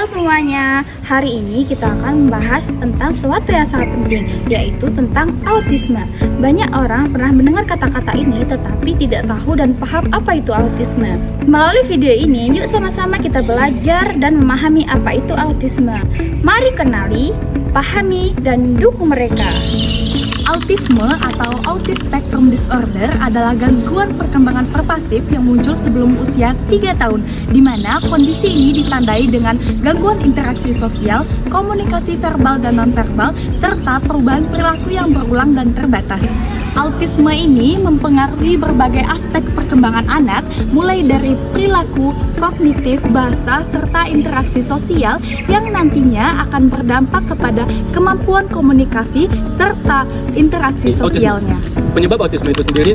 semuanya, hari ini kita akan membahas tentang sesuatu yang sangat penting, yaitu tentang autisme. Banyak orang pernah mendengar kata-kata ini tetapi tidak tahu dan paham apa itu autisme. Melalui video ini, yuk sama-sama kita belajar dan memahami apa itu autisme. Mari kenali, pahami, dan dukung mereka. Autisme atau Autism Spectrum Disorder adalah gangguan perkembangan pervasif yang muncul sebelum usia 3 tahun, di mana kondisi ini ditandai dengan gangguan interaksi sosial, komunikasi verbal dan nonverbal, serta perubahan perilaku yang berulang dan terbatas. Autisme ini mempengaruhi berbagai aspek perkembangan anak, mulai dari perilaku, kognitif, bahasa, serta interaksi sosial yang nantinya akan berdampak kepada kemampuan komunikasi serta interaksi sosialnya. Penyebab autisme itu sendiri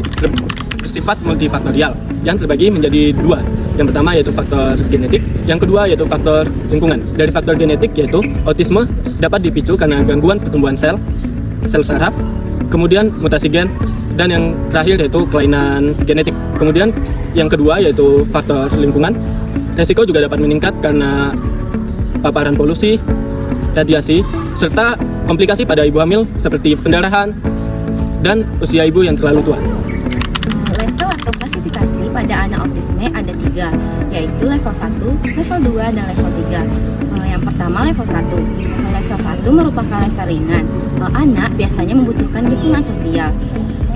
bersifat multifaktorial yang terbagi menjadi dua. Yang pertama yaitu faktor genetik, yang kedua yaitu faktor lingkungan. Dari faktor genetik yaitu autisme dapat dipicu karena gangguan pertumbuhan sel saraf, kemudian mutasi gen, dan yang terakhir yaitu kelainan genetik. Kemudian yang kedua yaitu faktor lingkungan. Resiko juga dapat meningkat karena paparan polusi, radiasi, serta komplikasi pada ibu hamil seperti pendarahan dan usia ibu yang terlalu tua. Level atau klasifikasi pada anak autisme ada 3, yaitu level 1, level 2, dan level 3. Yang pertama level 1. Level 1 merupakan level ringan. Anak biasanya membutuhkan dukungan sosial.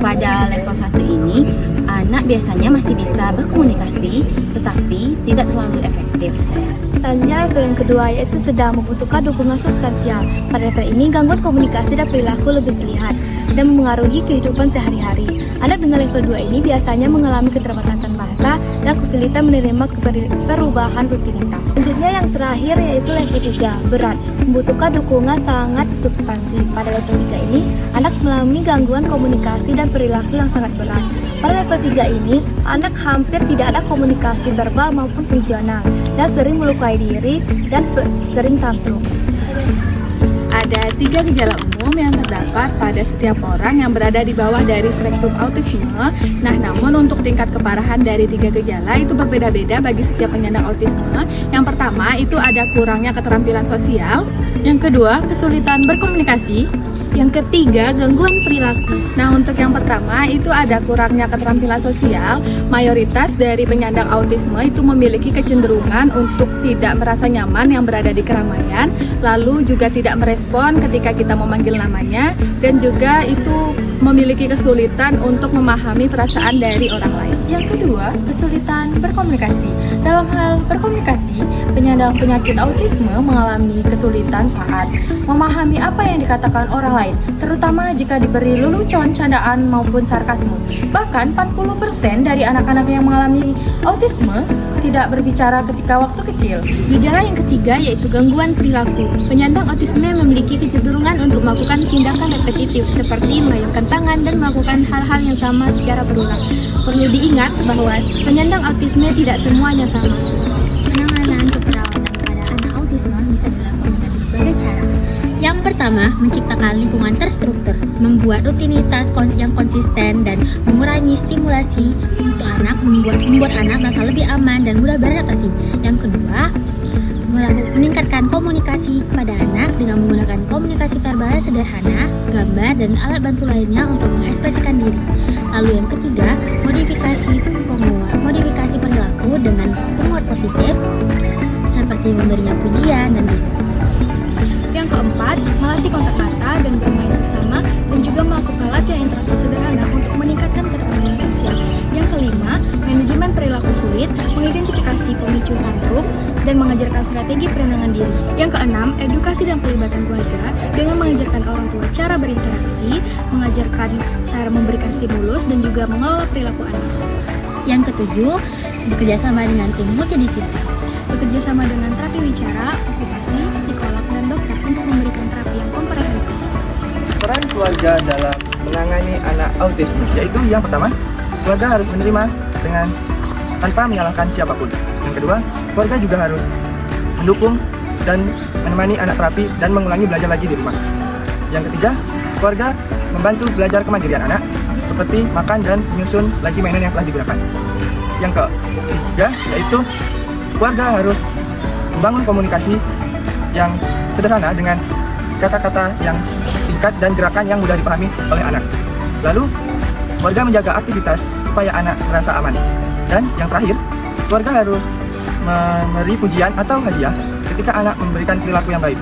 Pada level 1 ini, anak biasanya masih bisa berkomunikasi, tetapi tidak terlalu efektif. Selanjutnya level yang kedua yaitu sedang membutuhkan dukungan substansial. Pada level ini gangguan komunikasi dan perilaku lebih terlihat dan mempengaruhi kehidupan sehari-hari. Anak dengan level 2 ini biasanya mengalami keterbatasan bahasa dan kesulitan menerima perubahan rutinitas. Selanjutnya yang terakhir yaitu level 3, berat, membutuhkan dukungan sangat substansi. Pada level 3 ini, anak mengalami gangguan komunikasi dan perilaku yang sangat berat. Pada level 3 ini, anak hampir tidak ada komunikasi verbal maupun fungsional dan sering melukai diri dan sering tantrum. Ada 3 gejala umum yang terdapat pada setiap orang yang berada di bawah dari spektrum autisme. Nah, namun untuk tingkat keparahan dari 3 gejala itu berbeda-beda bagi setiap penyandang autisme. Yang pertama itu ada kurangnya keterampilan sosial. Yang kedua, kesulitan berkomunikasi. Yang ketiga, gangguan perilaku. Nah, untuk yang pertama itu ada kurangnya keterampilan sosial. Mayoritas dari penyandang autisme itu memiliki kecenderungan untuk tidak merasa nyaman yang berada di keramaian, lalu juga tidak merespon ketika kita memanggil namanya, dan juga itu memiliki kesulitan untuk memahami perasaan dari orang lain. Yang kedua, kesulitan berkomunikasi. Dalam hal berkomunikasi, penyandang penyakit autisme mengalami kesulitan saat memahami apa yang dikatakan orang lain, terutama jika diberi lelucon, candaan, maupun sarkasme. Bahkan 40% dari anak-anak yang mengalami autisme tidak berbicara ketika waktu kecil. Gejala yang ketiga yaitu gangguan perilaku. Penyandang autisme memiliki kecenderungan untuk melakukan tindakan repetitif seperti melayangkan tangan dan melakukan hal-hal yang sama secara berulang. Perlu diingat bahwa penyandang autisme tidak semuanya sama. Penanganan keperawatan pada anak autisme bisa dilakukan dengan berbagai cara. Yang pertama, menciptakan lingkungan terstruktur, membuat rutinitas yang konsisten dan mengurangi stimulasi untuk anak, membuat anak merasa lebih aman dan mudah beradaptasi. Yang kedua, meningkatkan komunikasi kepada anak dengan menggunakan komunikasi verbal sederhana, gambar, dan alat bantu lainnya untuk mengekspresikan diri. Lalu yang ketiga, modifikasi perilaku dengan penguat positif seperti memberinya pujian dan Yang keempat, melatih kontak mata dan bermain bersama, dan juga melakukan latihan interaksi sederhana untuk meningkatkan keterampilan sosial. Yang kelima, manajemen perilaku sulit, mengidentifikasi pemicu tantrum, dan mengajarkan strategi penenangan diri. Yang keenam, edukasi dan pelibatan keluarga dengan mengajarkan orang tua cara berinteraksi, mengajarkan cara memberikan stimulus, dan juga mengelola perilaku anak. Yang ketujuh, bekerjasama dengan tim multidisiplin. Bekerjasama dengan terapi bicara, okupasi, psikolog, dan dokter untuk memberikan terapi yang komprehensif. Peran keluarga dalam menangani anak autisme yaitu yang pertama, keluarga harus menerima dengan tanpa menyalahkan siapapun. Yang kedua, keluarga juga harus mendukung dan menemani anak terapi dan mengulangi belajar lagi di rumah. Yang ketiga, keluarga membantu belajar kemandirian anak seperti makan dan menyusun lagi mainan yang telah digunakan. Yang ketiga, yaitu keluarga harus membangun komunikasi yang sederhana dengan kata-kata yang singkat dan gerakan yang mudah dipahami oleh anak. Lalu, keluarga menjaga aktivitas supaya anak merasa aman. Dan yang terakhir, keluarga harus memberi pujian atau hadiah ketika anak memberikan perilaku yang baik.